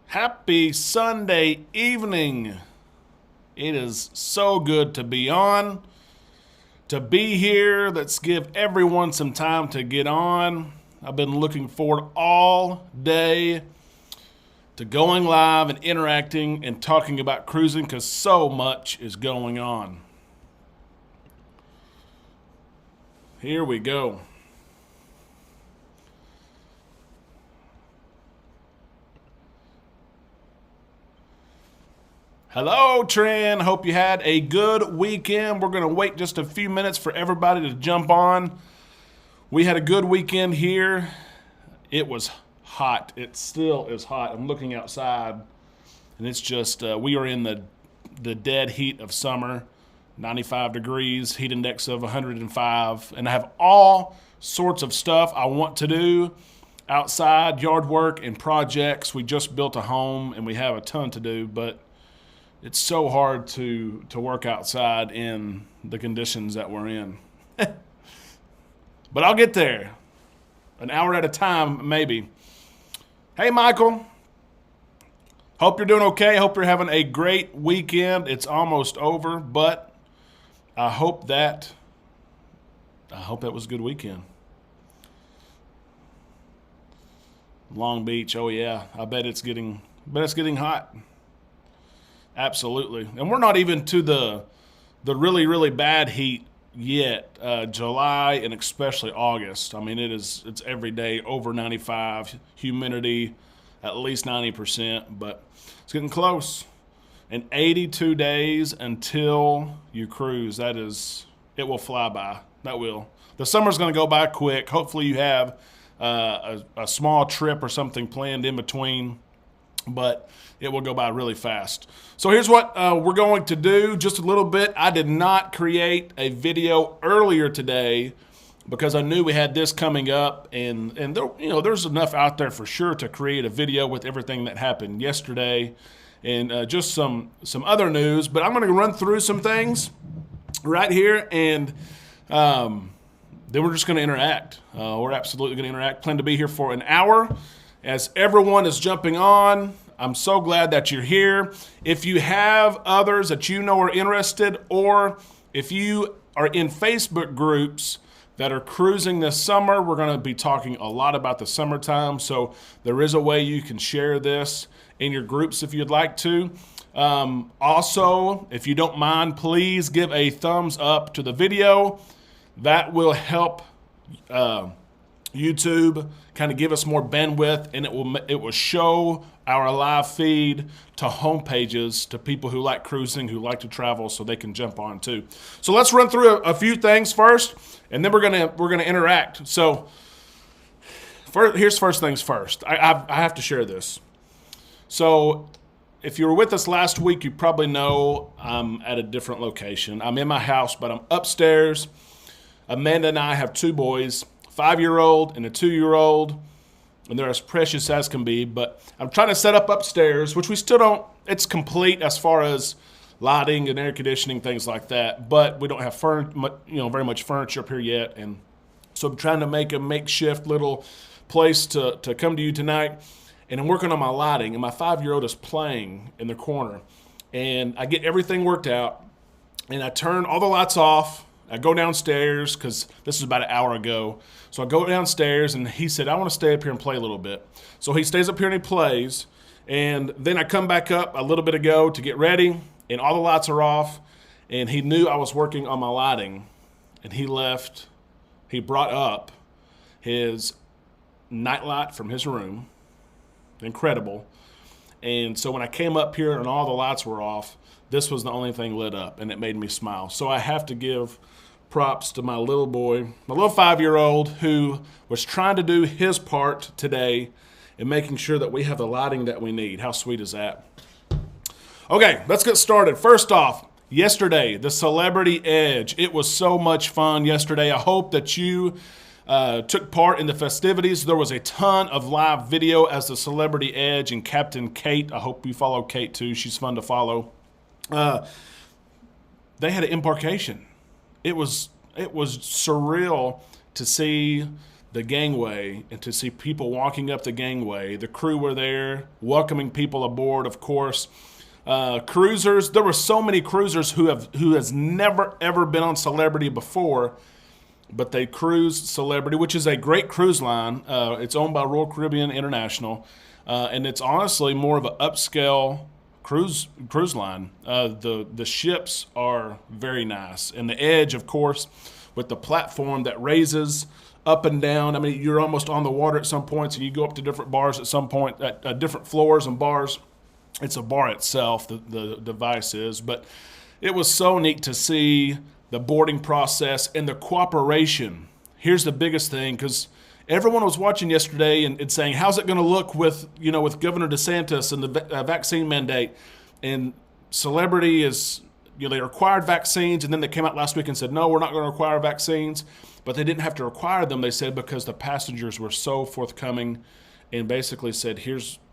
Happy Sunday evening. It is so good to be on, to be here. Let's give everyone some time to get on. I've been looking forward all day to going live and interacting and talking about cruising because so much is going on. Here we go. Hello, Tran. Hope you had a good weekend. We're going to wait just a few minutes for everybody to jump on. We had a good weekend here. It was hot. It still is hot. I'm looking outside, and it's just, we are in the dead heat of summer, 95 degrees, heat index of 105, and I have all sorts of stuff I want to do outside, yard work and projects. We just built a home, and we have a ton to do, but it's so hard to work outside in the conditions that we're in. But I'll get there. An hour at a time, maybe. Hey, Michael. Hope you're doing okay. Hope you're having a great weekend. It's almost over, but I hope that was a good weekend. Long Beach, oh yeah. I bet it's getting hot. Absolutely. And we're not even to the really, really bad heat yet. July and especially August. I mean, it's every day over 95, humidity at least 90%, but it's getting close. And 82 days until you cruise. It will fly by. That will. The summer's going to go by quick. Hopefully you have a small trip or something planned in between, but it will go by really fast. So here's what we're going to do just a little bit. I did not create a video earlier today because I knew we had this coming up, and there, there's enough out there for sure to create a video with everything that happened yesterday and just some other news. But I'm going to run through some things right here, and then we're just going to interact. We're absolutely going to interact. Plan to be here for an hour. As everyone is jumping on, I'm so glad that you're here. If you have others that you know are interested, or if you are in Facebook groups that are cruising this summer, we're going to be talking a lot about the summertime. So there is a way you can share this in your groups if you'd like to. Also, if you don't mind, please give a thumbs up to the video. That will help YouTube kind of give us more bandwidth, and it will show our live feed to home pages to people who like cruising, who like to travel, so they can jump on too. So let's run through a few things first, and then we're gonna interact. So here's first things first. I have to share this. So if you were with us last week, you probably know I'm at a different location. I'm in my house, but I'm upstairs. Amanda and I have two boys, 5-year-old and a 2-year-old, and they're as precious as can be. But I'm trying to set up upstairs, which we still don't. It's complete as far as lighting and air conditioning, things like that. But we don't have very much furniture up here yet, and so I'm trying to make a makeshift little place to come to you tonight. And I'm working on my lighting, and my 5-year-old is playing in the corner, and I get everything worked out, and I turn all the lights off. I go downstairs because this is about an hour ago. So I go downstairs, and he said, I want to stay up here and play a little bit. So he stays up here and he plays. And then I come back up a little bit ago to get ready, and all the lights are off. And he knew I was working on my lighting. And he left. He brought up his nightlight from his room. Incredible. And so when I came up here and all the lights were off, this was the only thing lit up, and it made me smile. So I have to give props to my little boy, my little 5-year-old, who was trying to do his part today in making sure that we have the lighting that we need. How sweet is that? Okay, let's get started. First off, yesterday, the Celebrity Edge. It was so much fun yesterday. I hope that you took part in the festivities. There was a ton of live video as the Celebrity Edge and Captain Kate. I hope you follow Kate too. She's fun to follow. They had an embarkation. It was surreal to see the gangway and to see people walking up the gangway. The crew were there, welcoming people aboard, of course. Cruisers, there were so many cruisers who has never ever been on Celebrity before, but they cruised Celebrity, which is a great cruise line. It's owned by Royal Caribbean International, and it's honestly more of an upscale cruise line. The ships are very nice, and the Edge, of course, with the platform that raises up and down. I mean, you're almost on the water at some points, and you go up to different bars at some point, at different floors and bars. It's a bar itself, the device is, but it was so neat to see the boarding process and the cooperation. Here's the biggest thing, because everyone was watching yesterday and saying, how's it going to look with Governor DeSantis and the vaccine mandate? And Celebrity is, they required vaccines, and then they came out last week and said, no, we're not going to require vaccines. But they didn't have to require them, they said, because the passengers were so forthcoming and basically said,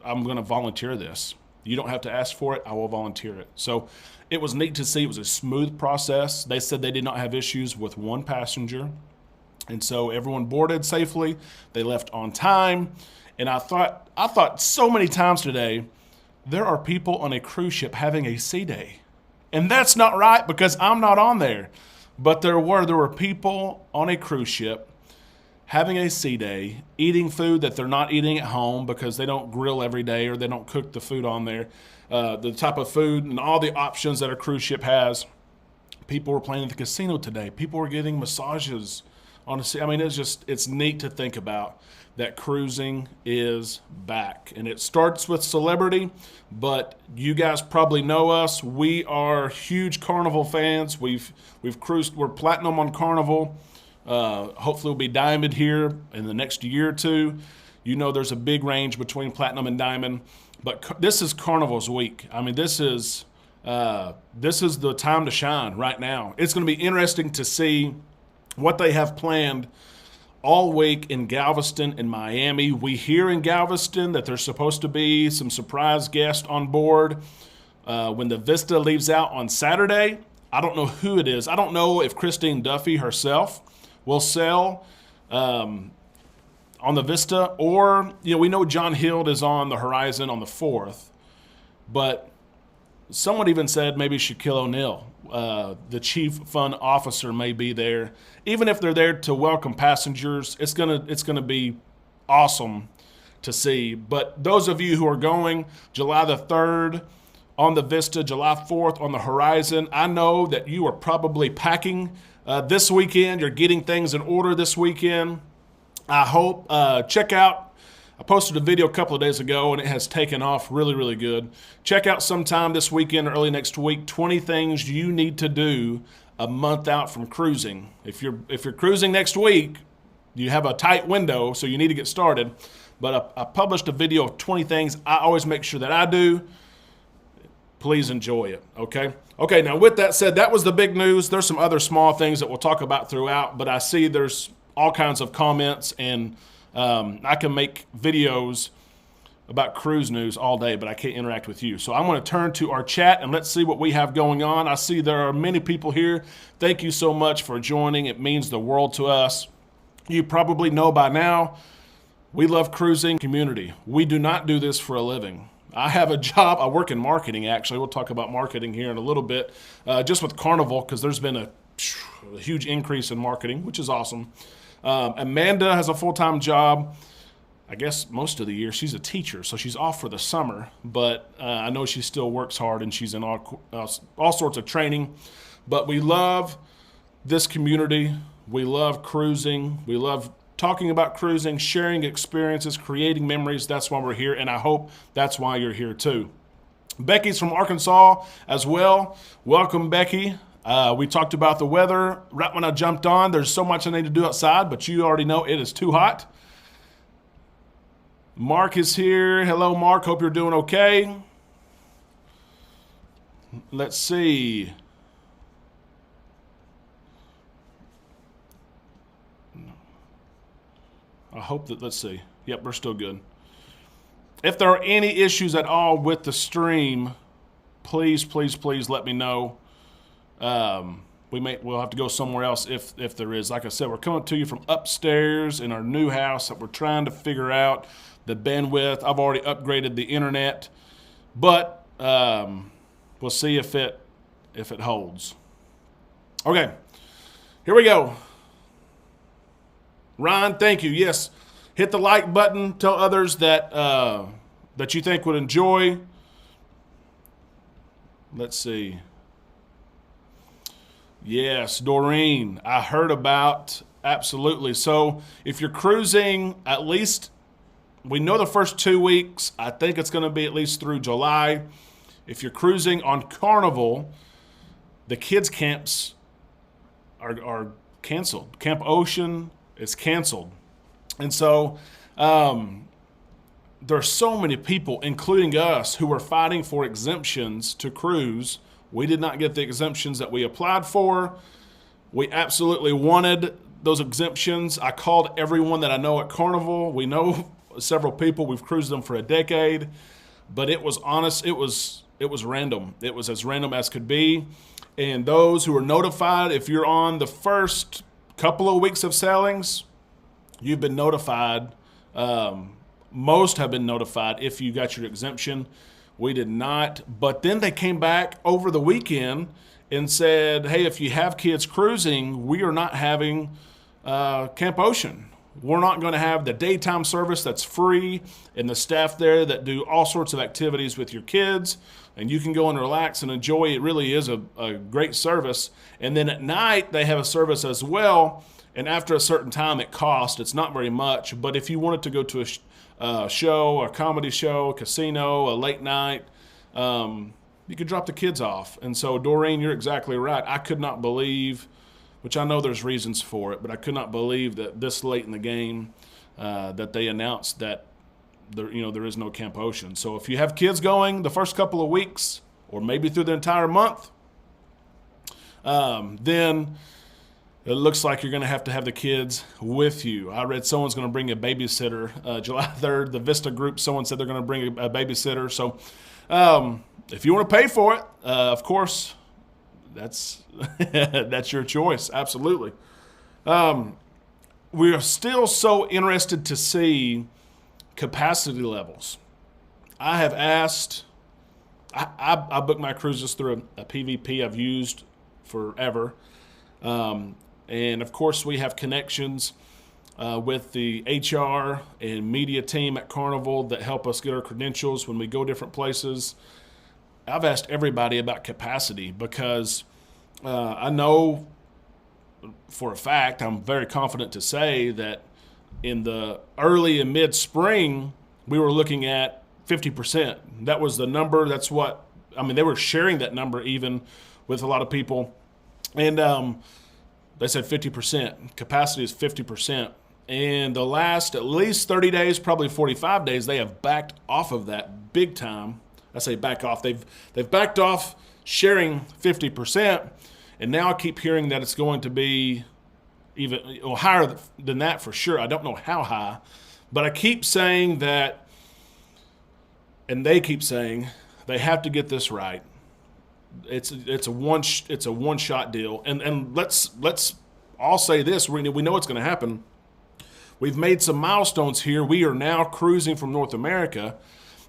I'm going to volunteer this. You don't have to ask for it. I will volunteer it. So it was neat to see. It was a smooth process. They said they did not have issues with one passenger. And so everyone boarded safely. They left on time. And I thought so many times today, there are people on a cruise ship having a sea day. And that's not right because I'm not on there. But there were people on a cruise ship having a sea day, eating food that they're not eating at home because they don't grill every day or they don't cook the food on there. The type of food and all the options that a cruise ship has. People were playing at the casino today. People were getting massages on the sea. I mean, it's neat to think about that cruising is back. And it starts with Celebrity, but you guys probably know us. We are huge Carnival fans. We've cruised, we're platinum on Carnival. Hopefully we'll be diamond here in the next year or two. There's a big range between platinum and diamond, but this is Carnival's week. I mean, this is the time to shine right now. It's going to be interesting to see what they have planned all week in Galveston and Miami. We hear in Galveston that there's supposed to be some surprise guests on board when the Vista leaves out on Saturday. I don't know who it is. I don't know if Christine Duffy herself will sail on the Vista, or we know John Hild is on the horizon on the 4th, but someone even said maybe Shaquille O'Neal, the chief fun officer, may be there. Even if they're there to welcome passengers, it's gonna be awesome to see. But those of you who are going July the 3rd on the Vista, July 4th on the Horizon, I know that you are probably packing this weekend. You're getting things in order this weekend. I hope. Check out, I posted a video a couple of days ago and it has taken off really, really good. Check out sometime this weekend or early next week, 20 things you need to do a month out from cruising. If you're cruising next week, you have a tight window, so you need to get started. But I published a video of 20 things I always make sure that I do. Please enjoy it, okay? Okay, now with that said, that was the big news. There's some other small things that we'll talk about throughout, but I see there's all kinds of comments, and I can make videos about cruise news all day, but I can't interact with you. So I'm going to turn to our chat, and let's see what we have going on. I see there are many people here. Thank you so much for joining. It means the world to us. You probably know by now, we love cruising community. We do not do this for a living. I have a job. I work in marketing, actually. We'll talk about marketing here in a little bit, just with Carnival, because there's been a huge increase in marketing, which is awesome. Amanda has a full-time job, I guess most of the year. She's a teacher, so she's off for the summer, but I know she still works hard, and she's in all sorts of training. But we love this community. We love cruising. We love talking about cruising, sharing experiences, creating memories. That's why we're here, and I hope that's why you're here too. Becky's from Arkansas as well. Welcome, Becky. We talked about the weather right when I jumped on. There's so much I need to do outside, but you already know it is too hot. Mark is here. Hello, Mark. Hope you're doing okay. Let's see. I hope that, let's see. Yep, we're still good. If there are any issues at all with the stream, please, please, please let me know. we'll have to go somewhere else if there is. Like I said, we're coming to you from upstairs in our new house that we're trying to figure out the bandwidth. I've already upgraded the internet, but we'll see if it holds. Okay, here we go. Ryan, thank you. Yes, hit the like button. Tell others that that you think would enjoy. Let's see. Yes, Doreen, I heard about. Absolutely. So if you're cruising, at least we know the first 2 weeks. I think it's going to be at least through July. If you're cruising on Carnival, the kids' camps are canceled. Camp Ocean is canceled. And so there's so many people, including us, who are fighting for exemptions to cruise. We did not get the exemptions that we applied for. We absolutely wanted those exemptions. I called everyone that I know at Carnival. We know several people. We've cruised them for a decade. But it was honest. It was random. It was as random as could be. And those who are notified, if you're on the first couple of weeks of sailings, you've been notified. Most have been notified if you got your exemption. We did not. But then they came back over the weekend and said, hey, if you have kids cruising, we are not having Camp Ocean. We're not going to have the daytime service that's free and the staff there that do all sorts of activities with your kids. And you can go and relax and enjoy. It really is a great service. And then at night, they have a service as well. And after a certain time, it costs. It's not very much. But if you wanted to go to a show, a comedy show, a casino, a late night, you could drop the kids off. And so, Doreen, you're exactly right. I could not believe, which I know there's reasons for it, but I could not believe that this late in the game that they announced that there is no Camp Ocean. So if you have kids going the first couple of weeks or maybe through the entire month, then it looks like you're going to have the kids with you. I read someone's going to bring a babysitter July 3rd. The Vista group, someone said they're going to bring a babysitter. So if you want to pay for it, of course, that's that's your choice. Absolutely. We are still so interested to see capacity levels. I have asked, I book my cruises through a PVP I've used forever. And of course, we have connections with the HR and media team at Carnival that help us get our credentials when we go different places. I've asked everybody about capacity because I know for a fact, I'm very confident to say that in the early and mid-spring, we were looking at 50%. That was the number. That's what, they were sharing that number even with a lot of people. And they said 50%. Capacity is 50%. And the last at least 30 days, probably 45 days, they have backed off of that big time. I say back off. They've backed off sharing 50%. And now I keep hearing that it's going to be even higher than that for sure. I don't know how high, but I keep saying that, and they keep saying they have to get this right. It's a one shot deal, and let's all say this: we know it's going to happen. We've made some milestones here. We are now cruising from North America,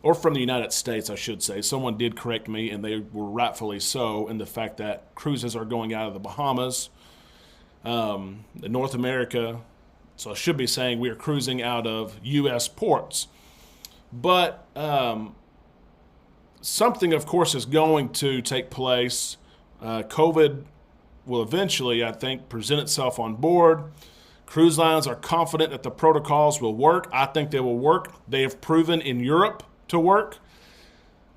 or from the United States, I should say. Someone did correct me, and they were rightfully so, in the fact that cruises are going out of the Bahamas, North America. So I should be saying we are cruising out of U.S. ports. But something, of course, is going to take place. COVID will eventually, I think, present itself on board. Cruise lines are confident that the protocols will work. I think they will work. They have proven in Europe to work.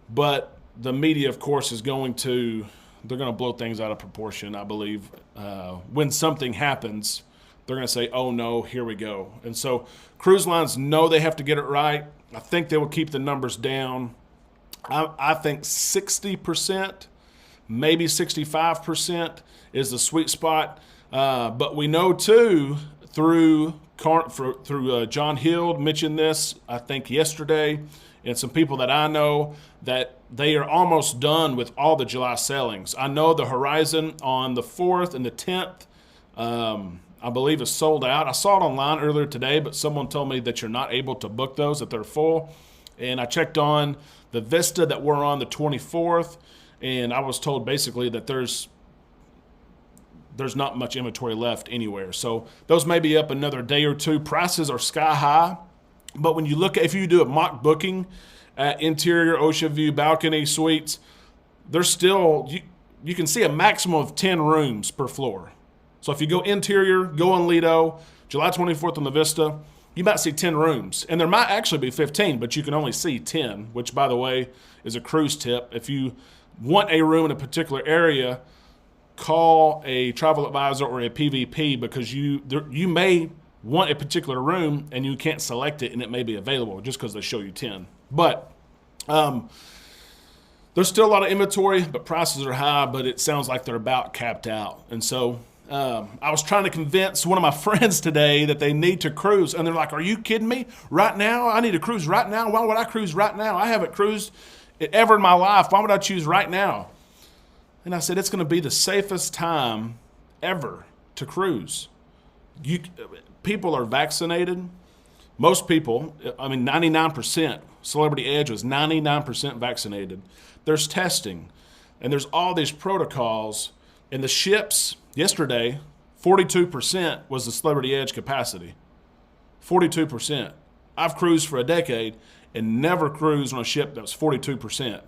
But the media, of course, they're going to blow things out of proportion, I believe. When something happens, they're going to say, oh, no, here we go. And so cruise lines know they have to get it right. I think they will keep the numbers down. I think 60%, maybe 65% is the sweet spot. But we know, too, through John Hild mentioned this, I think, yesterday, and some people that I know, that they are almost done with all the July sailings. I know the Horizon on the 4th and the 10th, I believe, is sold out. I saw it online earlier today, but someone told me that you're not able to book those, that they're full. And I checked on the Vista that we're on the 24th, and I was told basically that there's not much inventory left anywhere. So those may be up another day or two. Prices are sky high, but when you look at, if you do a mock booking at interior, ocean view, balcony, suites, there's still, you can see a maximum of 10 rooms per floor. So if you go interior, go on Lido, July 24th on the Vista, you might see 10 rooms. And there might actually be 15, but you can only see 10, which, by the way, is a cruise tip. If you want a room in a particular area, call a travel advisor or a PVP, because you may want a particular room and you can't select it and it may be available just because they show you 10. But there's still a lot of inventory, but prices are high, but it sounds like they're about capped out. And so I was trying to convince one of my friends today that they need to cruise, and they're like, are you kidding me? Right now? I need to cruise right now? Why would I cruise right now? I haven't cruised ever in my life. Why would I choose right now? And I said, it's going to be the safest time ever to cruise. People are vaccinated. Most people, 99%, Celebrity Edge was 99% vaccinated. There's testing, and there's all these protocols. And the ships, yesterday, 42% was the Celebrity Edge capacity. 42%. I've cruised for a decade and never cruised on a ship that was 42%.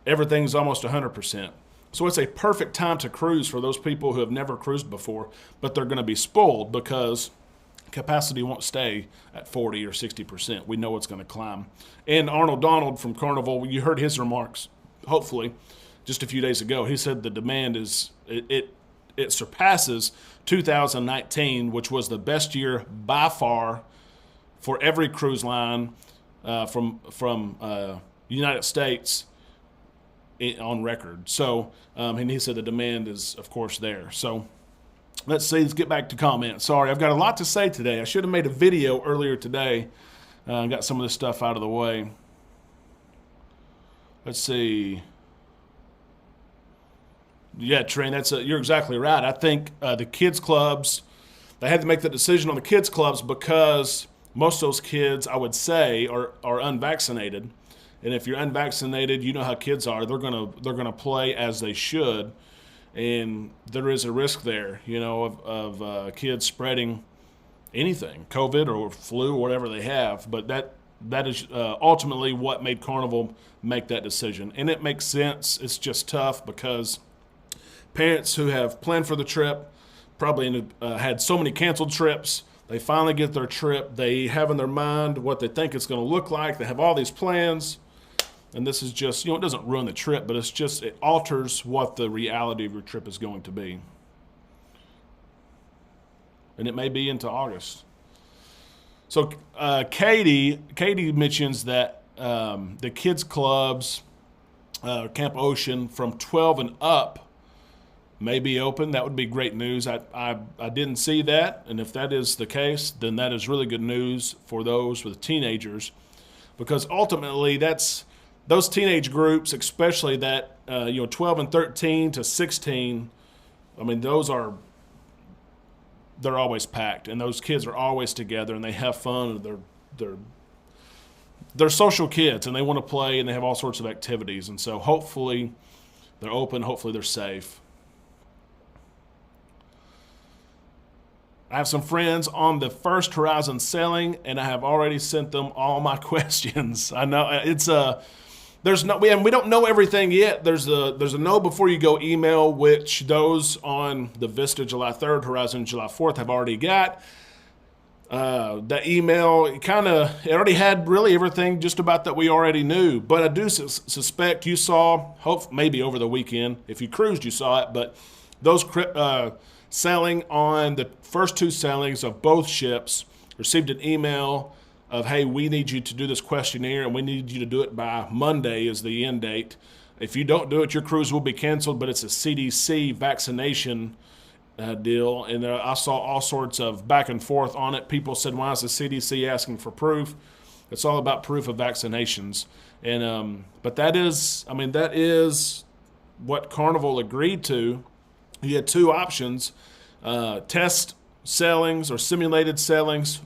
Everything's almost 100%. So it's a perfect time to cruise for those people who have never cruised before, but they're going to be spoiled because capacity won't stay at 40 or 60%. We know it's going to climb. And Arnold Donald from Carnival, you heard his remarks, hopefully, just a few days ago. He said the demand it surpasses 2019, which was the best year by far for every cruise line from United States on record. So, and he said the demand is, of course, there. So let's see. Let's get back to comments. Sorry, I've got a lot to say today. I should have made a video earlier today. Got some of this stuff out of the way. Let's see. Yeah, Trent, you're exactly right. I think the kids clubs, they had to make the decision on the kids clubs because most of those kids, I would say, are unvaccinated. And if you're unvaccinated, you know how kids are. They're gonna play as they should, and there is a risk there, of kids spreading anything, COVID or flu or whatever they have. But that is ultimately what made Carnival make that decision, and it makes sense. It's just tough because parents who have planned for the trip probably had so many canceled trips. They finally get their trip. They have in their mind what they think it's going to look like. They have all these plans. And this is just, it doesn't ruin the trip, but it alters what the reality of your trip is going to be. And it may be into August. So Katie mentions that the kids clubs, Camp Ocean, from 12 and up may be open. That would be great news. I didn't see that, and if that is the case, then that is really good news for those with teenagers, because ultimately those teenage groups, especially that 12 and 13 to 16, they're always packed, and those kids are always together, and they have fun, and they're social kids, and they want to play, and they have all sorts of activities, and so hopefully they're open, hopefully they're safe. I have some friends on the first Horizon sailing, and I have already sent them all my questions. I know it's we don't know everything yet. There's a know before you go email, which those on the Vista July 3rd, Horizon July 4th have already got. That email, it already had really everything just about that we already knew. But I do suspect you saw, maybe over the weekend, if you cruised, you saw it. But those sailing on the first two sailings of both ships received an email of, hey, we need you to do this questionnaire, and we need you to do it by Monday is the end date. If you don't do it, your cruise will be canceled, but it's a CDC vaccination deal. And I saw all sorts of back and forth on it. People said, why is the CDC asking for proof? It's all about proof of vaccinations. And but that is, I mean, that is what Carnival agreed to. You had two options: test sailings or simulated sailings,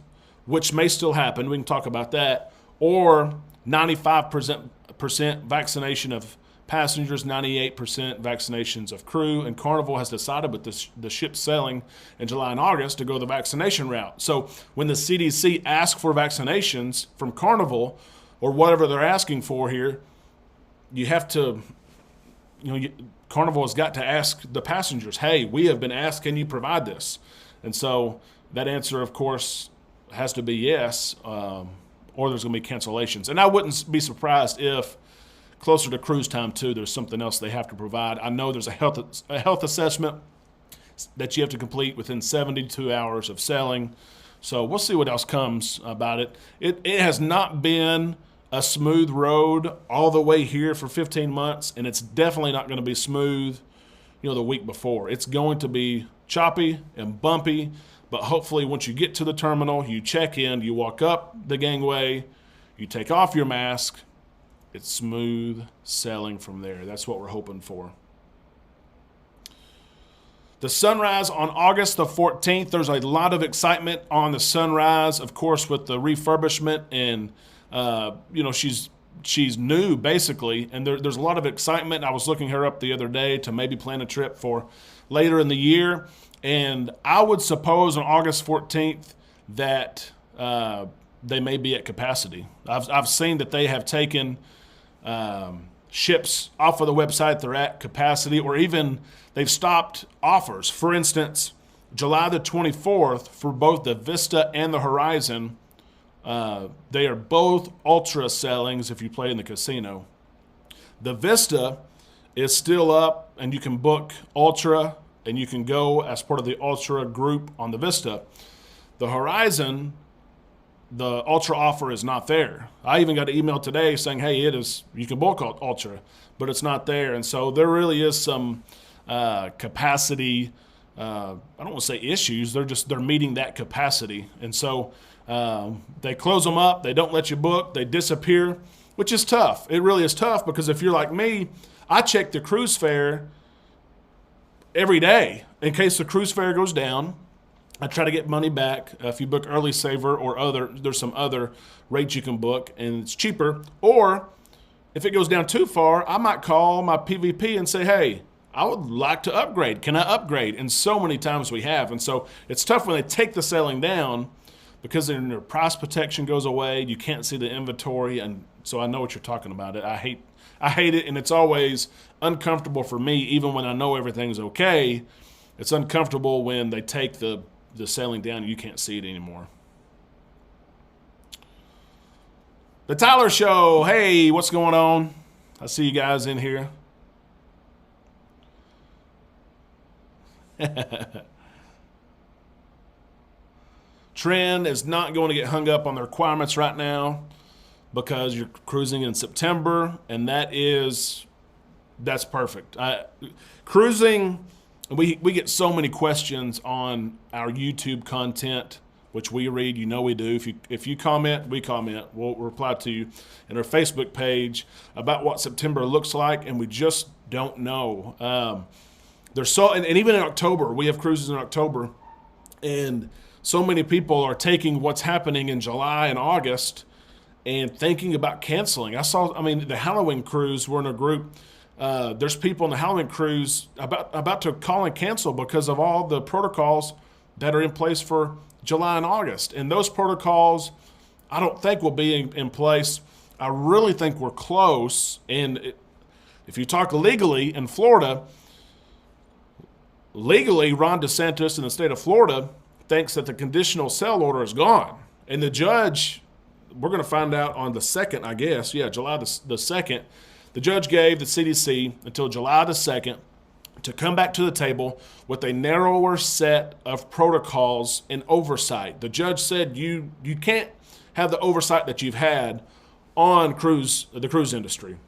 which may still happen. We can talk about that, or 95% vaccination of passengers, 98% vaccinations of crew. And Carnival has decided with the ship sailing in July and August to go the vaccination route. So when the CDC asks for vaccinations from Carnival or whatever they're asking for here, you have to, Carnival has got to ask the passengers, hey, we have been asked, can you provide this? And so that answer, of course, has to be yes, or there's going to be cancellations. And I wouldn't be surprised if closer to cruise time too, there's something else they have to provide. I know there's a health assessment that you have to complete within 72 hours of sailing. So we'll see what else comes about it. It has not been a smooth road all the way here for 15 months, and it's definitely not going to be smooth, the week before. It's going to be choppy and bumpy, but hopefully once you get to the terminal, you check in, you walk up the gangway, you take off your mask, it's smooth sailing from there. That's what we're hoping for. The Sunrise on August the 14th, there's a lot of excitement on the Sunrise, of course, with the refurbishment. And, she's new, basically. And there's a lot of excitement. I was looking her up the other day to maybe plan a trip for later in the year. And I would suppose on August 14th that they may be at capacity. I've seen that they have taken ships off of the website. They're at capacity, or even they've stopped offers. For instance, July the 24th for both the Vista and the Horizon, they are both ultra sailings if you play in the casino. The Vista is still up, and you can book ultra, and you can go as part of the ultra group on the Vista. The Horizon, the ultra offer is not there. I even got an email today saying, hey, you can book ultra, but it's not there. And so there really is some capacity, I don't want to say issues, they're meeting that capacity. And so they close them up, they don't let you book, they disappear, which is tough. It really is tough, because if you're like me, I check the cruise fare every day in case the cruise fare goes down. I try to get money back if you book Early Saver or there's some other rates you can book and it's cheaper. Or if it goes down too far, I might call my PVP and say, hey, I would like to upgrade. Can I upgrade? And so many times we have. And so it's tough when they take the sailing down, because then your price protection goes away. You can't see the inventory. And so I know what you're talking about. I hate it, and it's always uncomfortable for me, even when I know everything's okay. It's uncomfortable when they take the sailing down and you can't see it anymore. The Tyler Show. Hey, what's going on? I see you guys in here. Trend is not going to get hung up on the requirements right now, because you're cruising in September, and that's perfect. Cruising, we get so many questions on our YouTube content, which we read. We do. If you comment, we comment. We'll reply to you in our Facebook page about what September looks like, and we just don't know. And even in October, we have cruises in October, and so many people are taking what's happening in July and August and thinking about canceling. The Halloween cruise, we're in a group. There's people in the Halloween cruise about to call and cancel because of all the protocols that are in place for July and August. And those protocols, I don't think will be in place. I really think we're close. And if you talk legally in Florida, Ron DeSantis in the state of Florida thinks that the conditional sail order is gone. And the judge, we're going to find out on the 2nd, I guess. Yeah, July the 2nd. The judge gave the CDC until July the 2nd to come back to the table with a narrower set of protocols and oversight. The judge said you can't have the oversight that you've had on the cruise industry.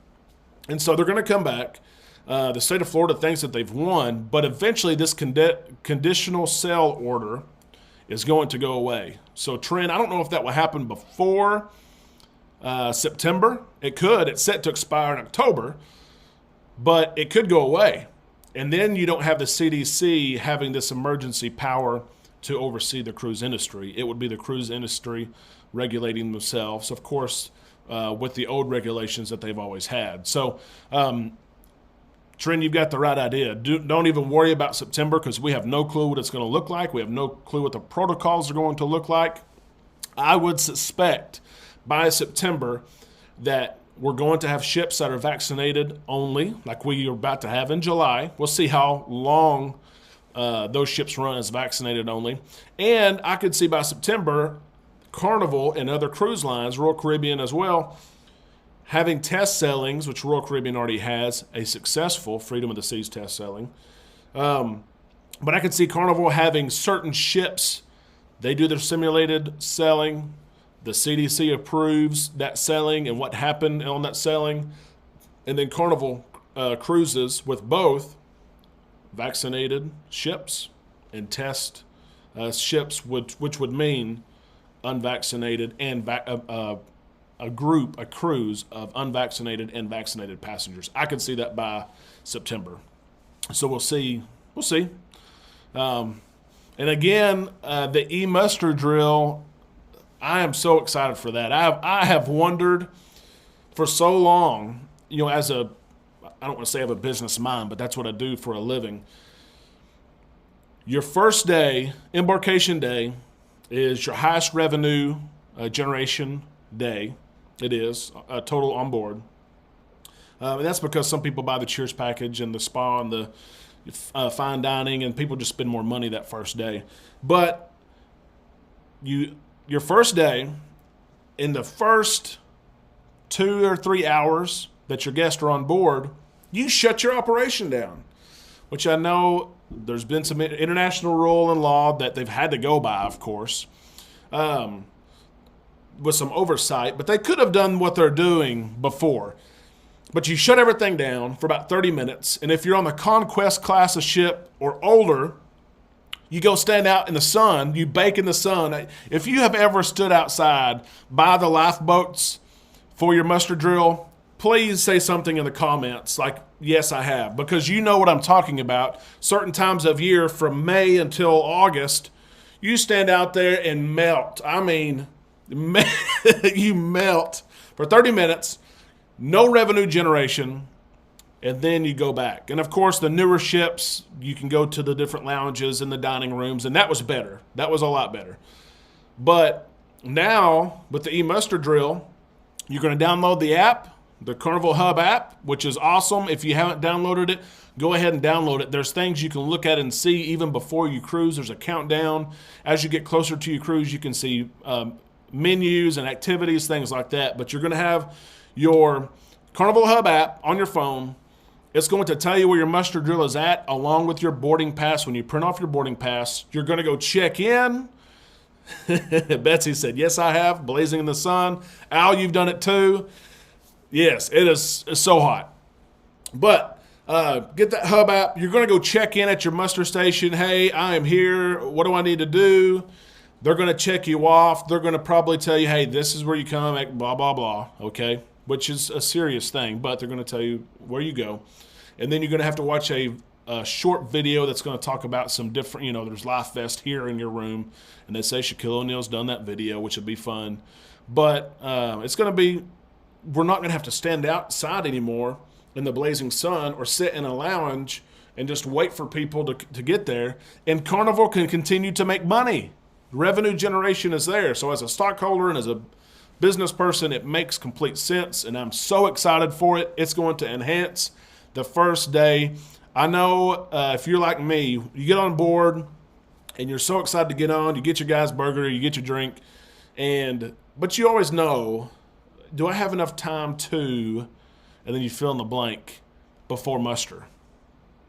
And so they're going to come back. The state of Florida thinks that they've won, but eventually this conditional sail order is going to go away. So, Trent, I don't know if that will happen before September. It could. It's set to expire in October, but it could go away. And then you don't have the CDC having this emergency power to oversee the cruise industry. It would be the cruise industry regulating themselves, of course, with the old regulations that they've always had. So, Trent, you've got the right idea. Don't even worry about September because we have no clue what it's going to look like. We have no clue what the protocols are going to look like. I would suspect by September that we're going to have ships that are vaccinated only, like we are about to have in July. We'll see how long those ships run as vaccinated only. And I could see by September, Carnival and other cruise lines, Royal Caribbean as well, having test sailings, which Royal Caribbean already has a successful Freedom of the Seas test sailing. But I could see Carnival having certain ships. They do their simulated sailing. The CDC approves that sailing and what happened on that sailing. And then Carnival cruises with both vaccinated ships and test ships, which would mean unvaccinated and a cruise of unvaccinated and vaccinated passengers. I could see that by September. So we'll see. We'll see. And again, the e-muster drill, I am so excited for that. I have wondered for so long, as I don't want to say I have a business mind, but that's what I do for a living. Your first day, embarkation day, is your highest revenue generation day. It is total on board. And that's because some people buy the Cheers package and the spa and the fine dining, and people just spend more money that first day. But your first day, in the first 2 or 3 hours that your guests are on board, you shut your operation down, which I know there's been some international rule and law that they've had to go by, of course, with some oversight, but they could have done what they're doing before. But you shut everything down for about 30 minutes, and if you're on the Conquest class of ship or older, you go stand out in the sun, you bake in the sun. If you have ever stood outside by the lifeboats for your muster drill, please say something in the comments like, yes, I have, because you know what I'm talking about. Certain times of year from May until August, you stand out there and melt. I mean, you melt for 30 minutes, no revenue generation, and then you go back. And of course, the newer ships, you can go to the different lounges and the dining rooms, and that was better. That was a lot better. But now, with the e-muster drill, you're going to download the app, the Carnival Hub app, which is awesome. If you haven't downloaded it, go ahead and download it. There's things you can look at and see even before you cruise. There's a countdown. As you get closer to your cruise, you can see menus and activities, things like that. But you're going to have your Carnival Hub app on your phone. It's going to tell you where your muster drill is at, along with your boarding pass. When you print off your boarding pass, you're going to go check in. Betsy said, yes, I have. Blazing in the sun. Al, you've done it too. Yes, it's so hot. But get that Hub app. You're going to go check in at your muster station. Hey, I am here. What do I need to do? They're going to check you off. They're going to probably tell you, hey, this is where you come at blah, blah, blah, okay? Which is a serious thing, but they're going to tell you where you go. And then you're going to have to watch a short video that's going to talk about some different, there's Life Vest here in your room. And they say Shaquille O'Neal's done that video, which would be fun. But it's going to be, we're not going to have to stand outside anymore in the blazing sun or sit in a lounge and just wait for people to get there. And Carnival can continue to make money. Revenue generation is there. So as a stockholder and as a business person, it makes complete sense. And I'm so excited for it. It's going to enhance the first day. I know if you're like me, you get on board and you're so excited to get on, you get your guy's burger, you get your drink, but you always know, do I have enough time to, and then you fill in the blank before muster.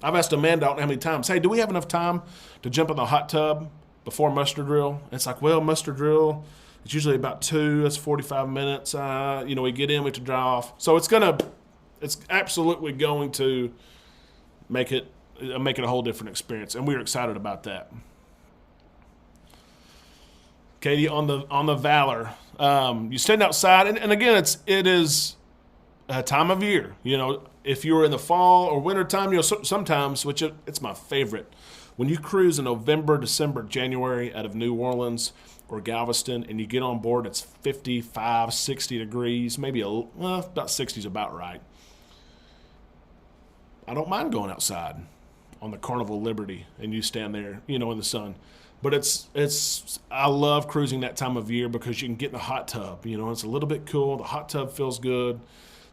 I've asked Amanda, I don't know how many times, hey, do we have enough time to jump in the hot tub before muster drill? And it's like, well, muster drill, it's usually about 2, that's 45 minutes. We get in, we have to dry off. So it's absolutely going to make it a whole different experience, and we're excited about that. Katie, on the Valor. You stand outside, and again, it is a time of year. If you're in the fall or winter time, sometimes, which it's my favorite, when you cruise in November, December, January out of New Orleans or Galveston, and you get on board, it's 55, 60 degrees, maybe about 60 is about right. I don't mind going outside on the Carnival Liberty, and you stand there, in the sun. But I love cruising that time of year because you can get in the hot tub. It's a little bit cool. The hot tub feels good.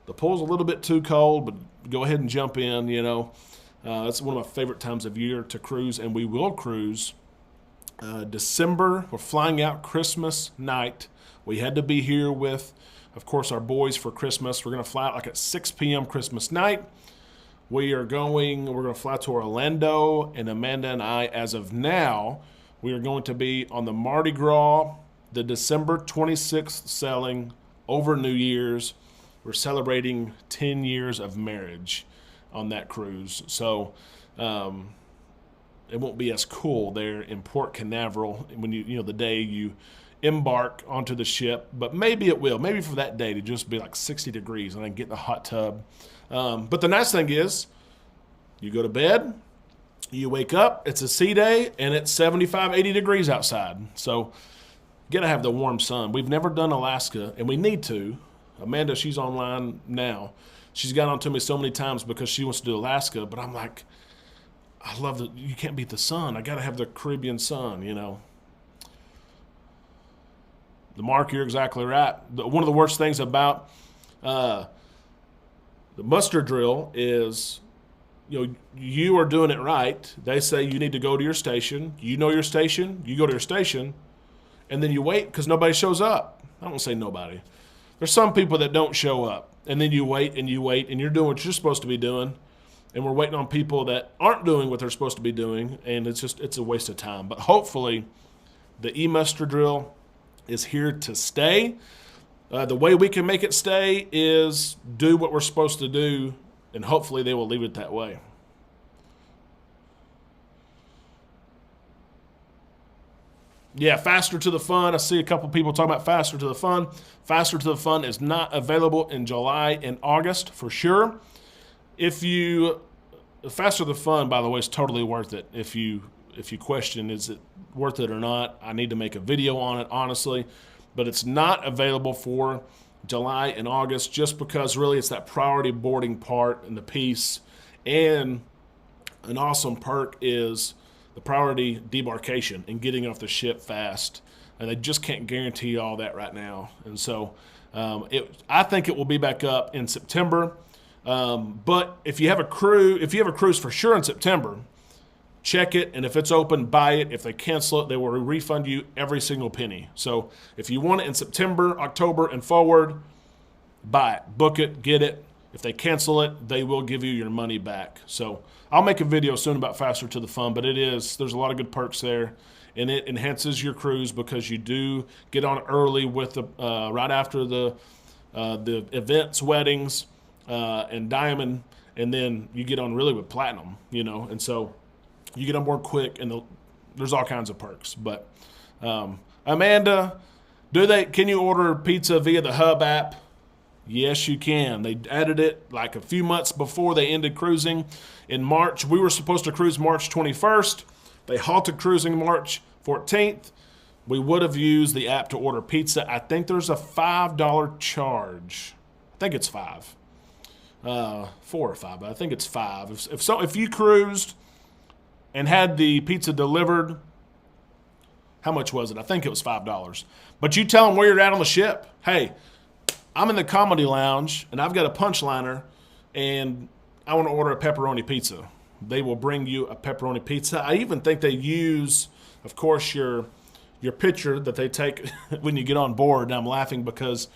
The pool's a little bit too cold, but go ahead and jump in. That's one of my favorite times of year to cruise, and we will cruise December. We're flying out Christmas night. We had to be here with, of course, our boys for Christmas. We're going to fly out like at 6 p.m. Christmas night. We're going to fly to Orlando, and Amanda and I, as of now, we are going to be on the Mardi Gras, the December 26th sailing over New Year's. We're celebrating 10 years of marriage on that cruise. So it won't be as cool there in Port Canaveral when the day you embark onto the ship, but maybe it will. Maybe for that day to just be like 60 degrees and then get in the hot tub. But the nice thing is, you go to bed, you wake up, it's a sea day, and it's 75, 80 degrees outside. So you got to have the warm sun. We've never done Alaska, and we need to. Amanda, she's online now. She's got on to me so many times because she wants to do Alaska, but I'm like, I love that you can't beat the sun. I got to have the Caribbean sun, The Mark, you're exactly right. One of the worst things about the muster drill is, you are doing it right. They say you need to go to your station. You know your station. You go to your station, and then you wait because nobody shows up. I don't say nobody. There's some people that don't show up, and then you wait, and you're doing what you're supposed to be doing, and we're waiting on people that aren't doing what they're supposed to be doing, and it's a waste of time. But hopefully the e-muster drill is here to stay. The way we can make it stay is do what we're supposed to do, and hopefully they will leave it that way. Yeah, Faster to the Fun. I see a couple people talking about Faster to the Fun. Faster to the Fun is not available in July and August for sure. Faster to the Fun, by the way, is totally worth it. If you question is it worth it or not, I need to make a video on it, honestly. But it's not available for July and August just because really it's that priority boarding part and the piece. And an awesome perk is the priority debarkation and getting off the ship fast. And they just can't guarantee all that right now. And so I think it will be back up in September. But if you have a cruise for sure in September, check it, and if it's open, buy it. If they cancel it, they will refund you every single penny. So if you want it in September, October, and forward, buy it, book it, get it. If they cancel it, they will give you your money back. So I'll make a video soon about Faster to the Fun, but there's a lot of good perks there, and it enhances your cruise because you do get on early with right after the events, weddings, and diamond, and then you get on really with platinum, and so you get on board quick, and there's all kinds of perks. But Amanda, can you order pizza via the Hub app? Yes, you can. They added it like a few months before they ended cruising in March. We were supposed to cruise March 21st. They halted cruising March 14th. We would have used the app to order pizza. I think there's a $5 charge. I think it's $5. 4 or 5, but I think it's $5. If you cruised and had the pizza delivered, how much was it? I think it was $5. But you tell them where you're at on the ship. Hey, I'm in the Comedy Lounge, and I've got a punch liner, and I want to order a pepperoni pizza. They will bring you a pepperoni pizza. I even think they use, of course, your picture that they take when you get on board. And I'm laughing because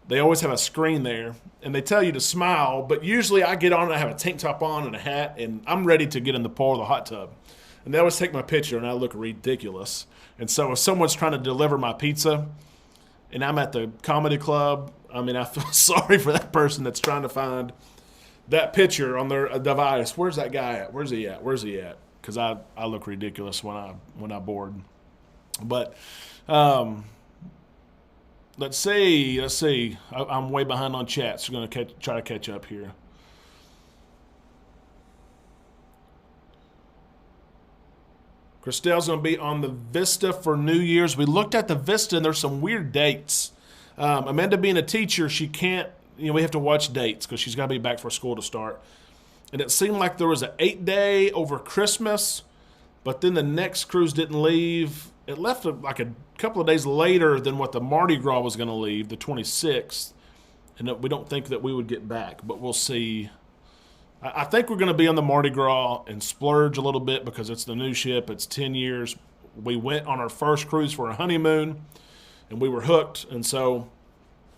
they always have a screen there, and they tell you to smile, but usually I get on and I have a tank top on and a hat, and I'm ready to get in the pool or the hot tub. And they always take my picture, and I look ridiculous. And so if someone's trying to deliver my pizza, and I'm at the comedy club, I feel sorry for that person that's trying to find that picture on their device. Where's that guy at? Where's he at? Because I look ridiculous when I board. But let's see. I'm way behind on chat, so I'm going to try to catch up here. Christelle's going to be on the Vista for New Year's. We looked at the Vista, and there's some weird dates. Amanda being a teacher, she can't, we have to watch dates because she's got to be back for school to start. And it seemed like there was an 8-day over Christmas, but then the next cruise didn't leave. It left like a couple of days later than what the Mardi Gras was going to leave, the 26th. And we don't think that we would get back, but we'll see. I think we're going to be on the Mardi Gras and splurge a little bit because it's the new ship. It's 10 years. We went on our first cruise for a honeymoon, and we were hooked. And so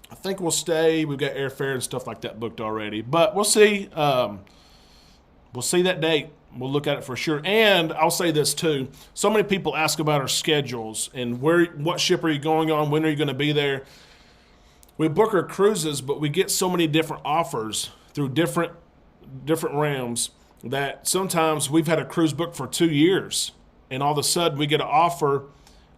I think we'll stay. We've got airfare and stuff like that booked already. But we'll see. We'll see that date. We'll look at it for sure. And I'll say this too. So many people ask about our schedules and what ship are you going on? When are you going to be there? We book our cruises, but we get so many different offers through different realms that sometimes we've had a cruise booked for 2 years, and all of a sudden we get an offer,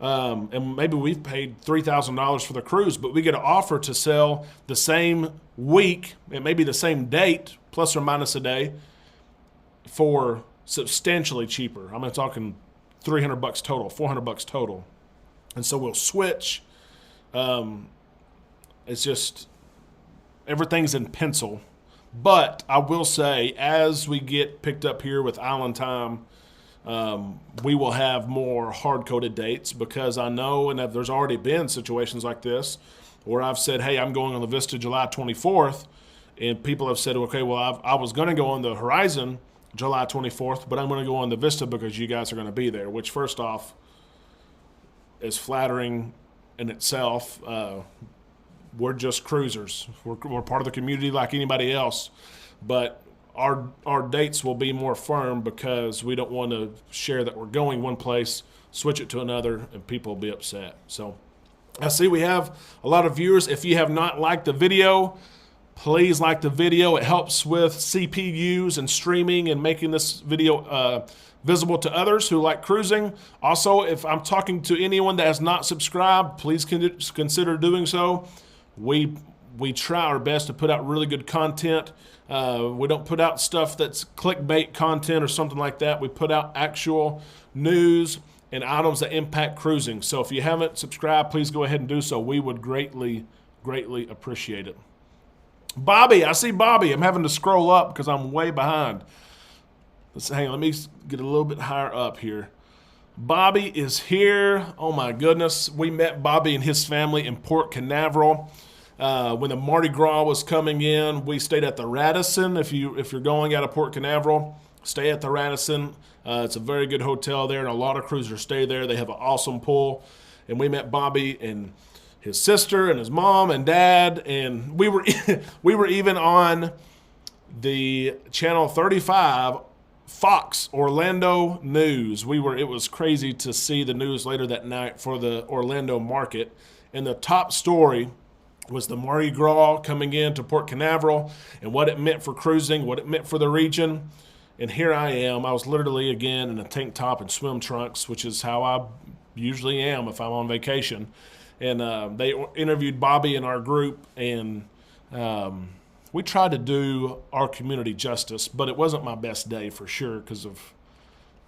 and maybe we've paid $3,000 for the cruise, but we get an offer to sell the same week, it may be the same date, plus or minus a day, for substantially cheaper. I'm talking $300 total, $400 total, and so we'll switch. It's just everything's in pencil. But I will say, as we get picked up here with Island Time, we will have more hard-coded dates because I know, and there's already been situations like this where I've said, hey, I'm going on the Vista July 24th, and people have said, okay, well, I was going to go on the Horizon July 24th, but I'm going to go on the Vista because you guys are going to be there, which first off is flattering in itself. We're just cruisers. We're part of the community like anybody else, but our dates will be more firm because we don't want to share that we're going one place, switch it to another, and people will be upset. So I see we have a lot of viewers. If you have not liked the video, please like the video. It helps with CPUs and streaming and making this video visible to others who like cruising. Also, if I'm talking to anyone that has not subscribed, please consider doing so. We try our best to put out really good content. We don't put out stuff that's clickbait content or something like that. We put out actual news and items that impact cruising. So if you haven't subscribed, please go ahead and do so. We would greatly, greatly appreciate it. Bobby, I see Bobby. I'm having to scroll up because I'm way behind. Hang on, let me get a little bit higher up here. Bobby is here. Oh my goodness. We met Bobby and his family in Port Canaveral. When the Mardi Gras was coming in, we stayed at the Radisson. If you're going out of Port Canaveral, stay at the Radisson. It's a very good hotel there, and a lot of cruisers stay there. They have an awesome pool. And we met Bobby and his sister and his mom and dad, and we were even on the Channel 35 Fox Orlando News. It was crazy to see the news later that night for the Orlando market, and the top story was the Mardi Gras coming into Port Canaveral and what it meant for cruising, what it meant for the region. And here I am. I was literally again in a tank top and swim trunks, which is how I usually am if I'm on vacation. And they interviewed Bobby in our group, and we tried to do our community justice, but it wasn't my best day for sure because I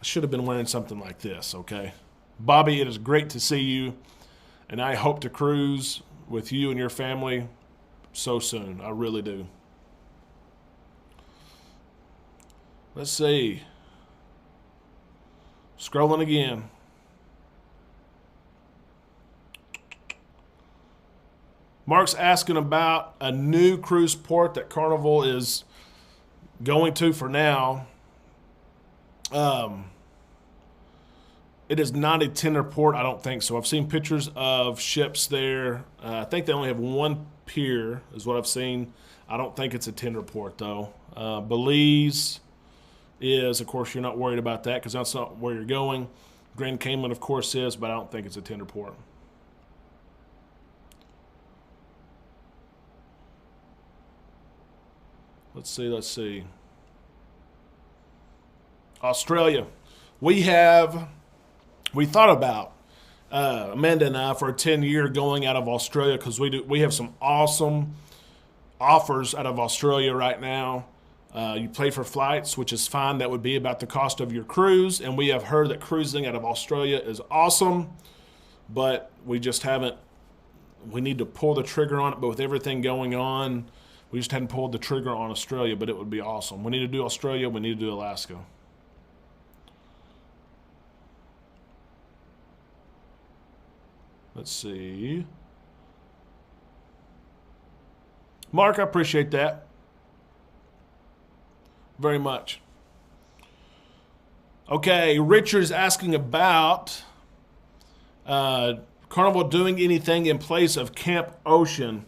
should have been wearing something like this, okay? Bobby, it is great to see you, and I hope to cruise with you and your family so soon. I really do. Let's see. Scrolling again. Mark's asking about a new cruise port that Carnival is going to for now. It is not a tender port, I don't think so. I've seen pictures of ships there. I think they only have one pier is what I've seen. I don't think it's a tender port, though. Belize is, of course, you're not worried about that because that's not where you're going. Grand Cayman, of course, is, but I don't think it's a tender port. Let's see. Australia. We thought about Amanda and I, for a 10-year going out of Australia, because we have some awesome offers out of Australia right now. You pay for flights, which is fine. That would be about the cost of your cruise. And we have heard that cruising out of Australia is awesome, but we just haven't. We need to pull the trigger on it, but with everything going on, we just hadn't pulled the trigger on Australia, but it would be awesome. We need to do Australia. We need to do Alaska. Let's see. Mark, I appreciate that very much. Okay, Richard's asking about Carnival doing anything in place of Camp Ocean.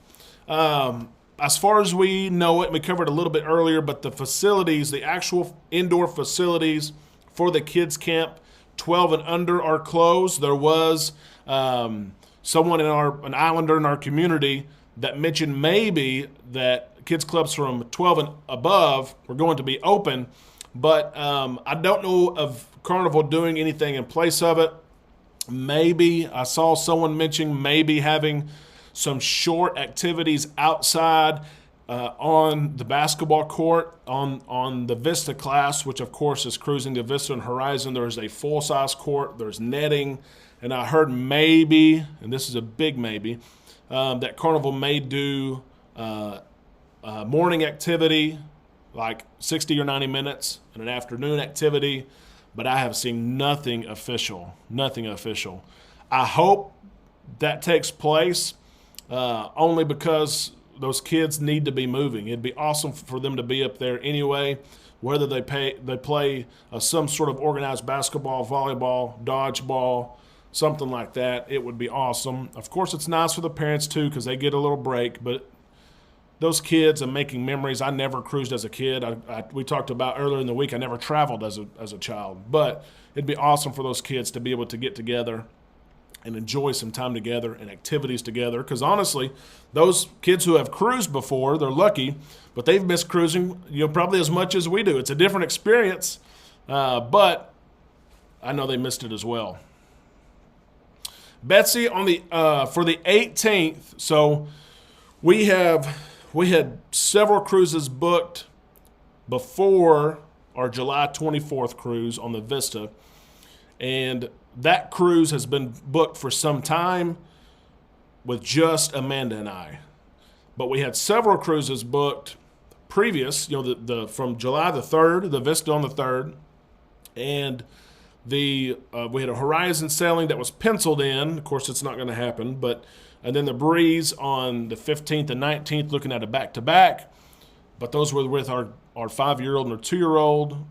As far as we know it, we covered a little bit earlier, but the facilities, the actual indoor facilities for the kids' camp, 12 and under, are closed. There was someone an islander in our community that mentioned maybe that kids clubs from 12 and above were going to be open, but I don't know of Carnival doing anything in place of it. Maybe I saw someone mention maybe having some short activities outside on the basketball court on the Vista class, which of course is cruising the Vista and Horizon. There's a full-size court, there's netting, and I heard maybe, and this is a big maybe, that Carnival may do morning activity, like 60 or 90 minutes, and an afternoon activity, but I have seen nothing official. Nothing official. I hope that takes place only because those kids need to be moving. It'd be awesome for them to be up there anyway, whether they play some sort of organized basketball, volleyball, dodgeball, something like that. It would be awesome. Of course, it's nice for the parents too because they get a little break, but those kids and making memories. I never cruised as a kid. We talked about earlier in the week, I never traveled as a child, but it'd be awesome for those kids to be able to get together and enjoy some time together and activities together. Because honestly, those kids who have cruised before, they're lucky, but they've missed cruising, probably as much as we do. It's a different experience, but I know they missed it as well. Betsy, on the for the 18th, so we had several cruises booked before our July 24th cruise on the Vista, and that cruise has been booked for some time with just Amanda and I. But we had several cruises booked previous, the from July the 3rd, the Vista on the 3rd, and we had a Horizon sailing that was penciled in. Of course, it's not going to happen, and then the Breeze on the 15th and 19th, looking at a back-to-back. But those were with our 5-year-old and our 2-year-old.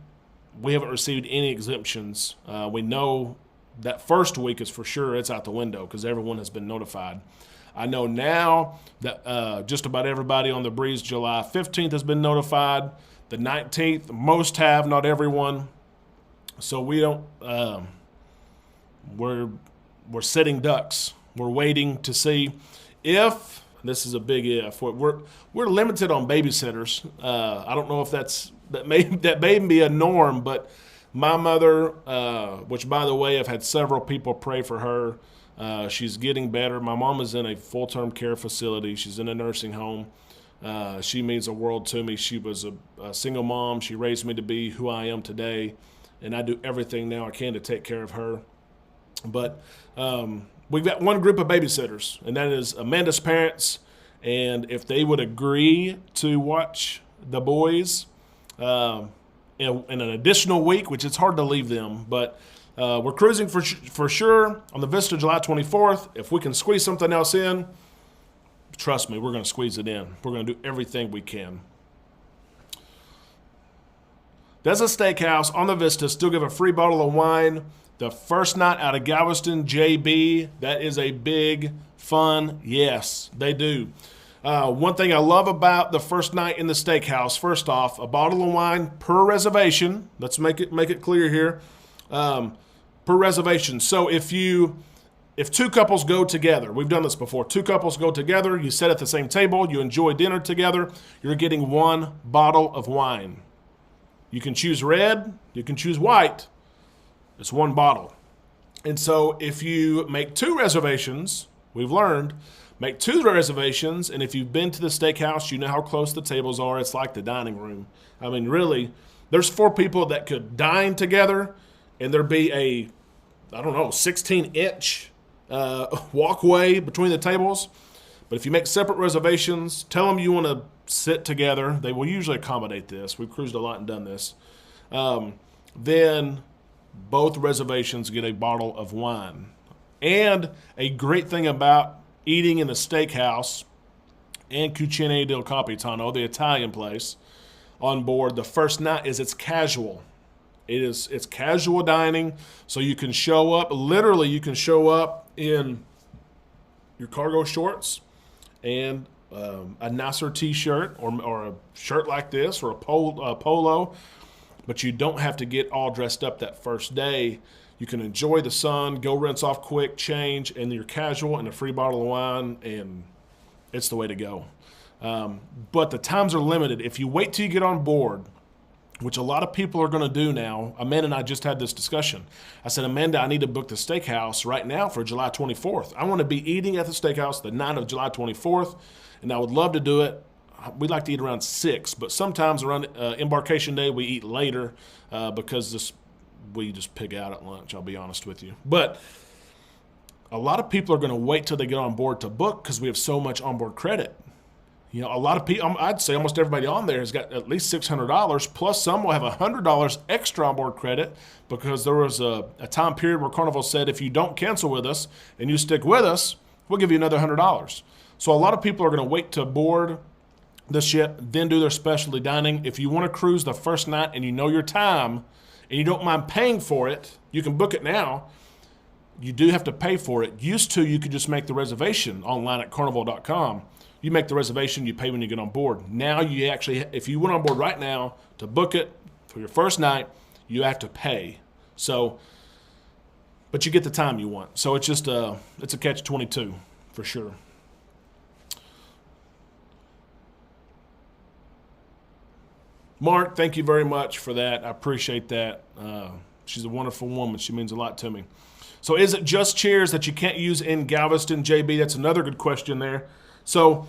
We haven't received any exemptions. We know that first week is for sure it's out the window because everyone has been notified. I know now that just about everybody on the Breeze July 15th has been notified. The 19th, most have, not everyone. So we don't. We're sitting ducks. We're waiting to see if this is a big if. We're limited on babysitters. I don't know if that may be a norm, but my mother, which by the way, I've had several people pray for her. She's getting better. My mom is in a full-term care facility. She's in a nursing home. She means the world to me. She was a single mom. She raised me to be who I am today, and I do everything now I can to take care of her. But we've got one group of babysitters, and that is Amanda's parents. And if they would agree to watch the boys in an additional week, which it's hard to leave them, but we're cruising for sure on the Vista July 24th. If we can squeeze something else in, trust me, we're going to squeeze it in. We're going to do everything we can. Does a steakhouse on the Vista still give a free bottle of wine the first night out of Galveston, JB? That is a big fun. Yes, they do. One thing I love about the first night in the steakhouse, first off, a bottle of wine per reservation. Let's make it clear here. Per reservation. So if two couples go together, we've done this before, two couples go together, you sit at the same table, you enjoy dinner together, you're getting one bottle of wine. You can choose red, you can choose white. It's one bottle. And so if you make 2 reservations, we've learned, make 2 reservations, and if you've been to the steakhouse, you know how close the tables are. It's like the dining room. I mean, really, there's 4 people that could dine together, and there'd be a, I don't know, 16-inch walkway between the tables. But if you make separate reservations, tell them you want to sit together. They will usually accommodate this. We've cruised a lot and done this. Then both reservations get a bottle of wine. And a great thing about eating in the steakhouse and Cucine del Capitano, the Italian place, on board the first night is it's casual. It's casual dining, so you can show up. Literally, you can show up in your cargo shorts and a nicer T-shirt or a shirt like this or a polo, but you don't have to get all dressed up that first day. You can enjoy the sun, go rinse off quick, change, and you're casual and a free bottle of wine, and it's the way to go. But the times are limited. If you wait till you get on board, which a lot of people are going to do now. Amanda and I just had this discussion. I said, Amanda, I need to book the steakhouse right now for July 24th. I want to be eating at the steakhouse the night of July 24th, and I would love to do it. We like to eat around 6, but sometimes around embarkation day we eat later because we just pig out at lunch, I'll be honest with you. But a lot of people are going to wait till they get on board to book because we have so much onboard credit. You know, a lot of people, I'd say almost everybody on there has got at least $600, plus some will have $100 extra onboard credit because there was a time period where Carnival said if you don't cancel with us and you stick with us, we'll give you another $100. So a lot of people are going to wait to board the ship, then do their specialty dining. If you want to cruise the first night and you know your time and you don't mind paying for it, you can book it now. You do have to pay for it. Used to, you could just make the reservation online at carnival.com. You make the reservation, you pay when you get on board. Now you actually, if you went on board right now to book it for your first night, you have to pay. So, but you get the time you want. So it's just it's a catch-22 for sure. Mark, thank you very much for that. I appreciate that. She's a wonderful woman. She means a lot to me. So is it just chairs that you can't use in Galveston, JB? That's another good question there. So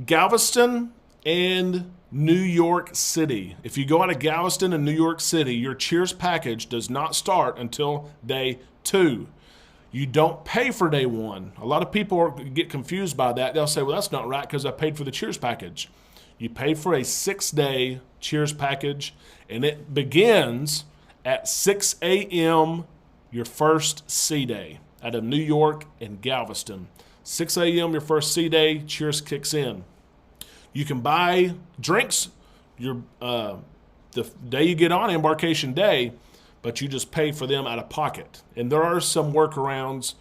Galveston and New York City. If you go out of Galveston and New York City, your Cheers package does not start until day 2. You don't pay for day 1. A lot of people get confused by that. They'll say, well, that's not right because I paid for the Cheers package. You pay for a 6-day Cheers package, and it begins at 6 a.m. your first sea day out of New York and Galveston. 6 a.m. your first sea day, Cheers kicks in. You can buy drinks the day you get on embarkation day, but you just pay for them out of pocket. And there are some workarounds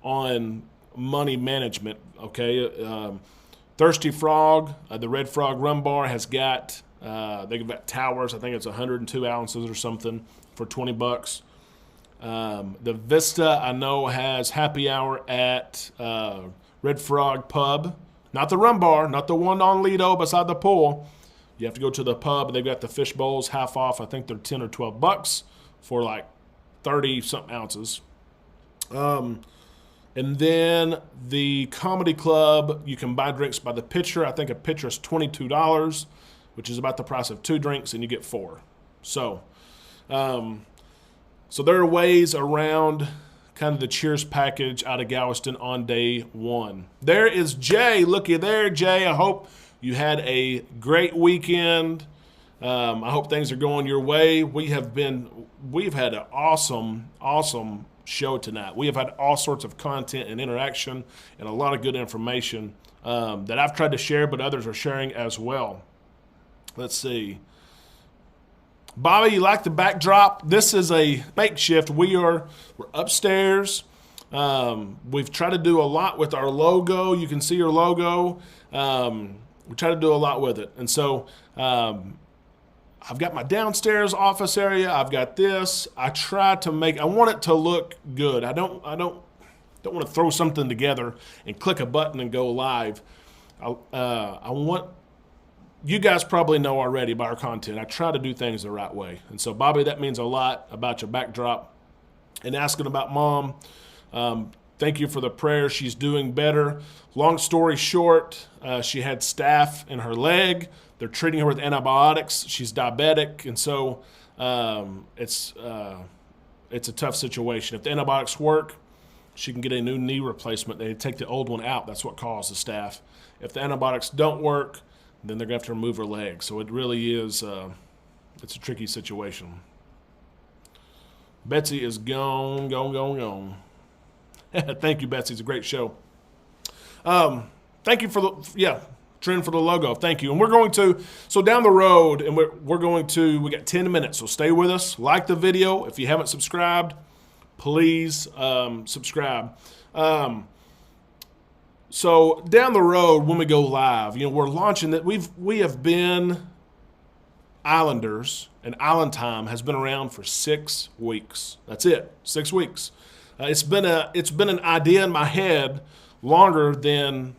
on money management, okay? Thirsty Frog, the Red Frog Rum Bar has got, they've got towers, I think it's 102 ounces or something for $20. The Vista, I know, has happy hour at Red Frog Pub. Not the rum bar, not the one on Lido beside the pool. You have to go to the pub. They've got the fish bowls half off. I think they're $10 or $12 for like 30-something ounces. And then the Comedy Club, you can buy drinks by the pitcher. I think a pitcher is $22, which is about the price of 2 drinks, and you get 4. So there are ways around kind of the Cheers package out of Galveston on day 1. There is Jay. Looky there, Jay. I hope you had a great weekend. I hope things are going your way. We've had an awesome show tonight. We have had all sorts of content and interaction and a lot of good information that I've tried to share, but others are sharing as well. Let's see. Bobby, you like the backdrop? This is a makeshift. We're upstairs. We've tried to do a lot with our logo. You can see your logo. We try to do a lot with it. And so I've got my downstairs office area. I've got this. I want it to look good. I don't want to throw something together and click a button and go live. I want, you guys probably know already by our content, I try to do things the right way. And so, Bobby, that means a lot about your backdrop. and asking about mom. Thank you for the prayer. She's doing better. Long story short, she had staph in her leg. They're treating her with antibiotics. She's diabetic, and so it's a tough situation. If the antibiotics work, she can get a new knee replacement. They take the old one out. That's what caused the staph. If the antibiotics don't work, then they're going to have to remove her leg. So it really is it's a tricky situation. Betsy is gone. Thank you, Betsy. It's a great show. Thank you for Trend for the logo. Thank you. And we're going to, so down the road, and we got 10 minutes, so stay with us. Like the video. If you haven't subscribed, please subscribe. So down the road, when we go live, we're launching that. We have been Islanders, and Island Time has been around for 6 weeks. That's it, 6 weeks. It's been an idea in my head longer than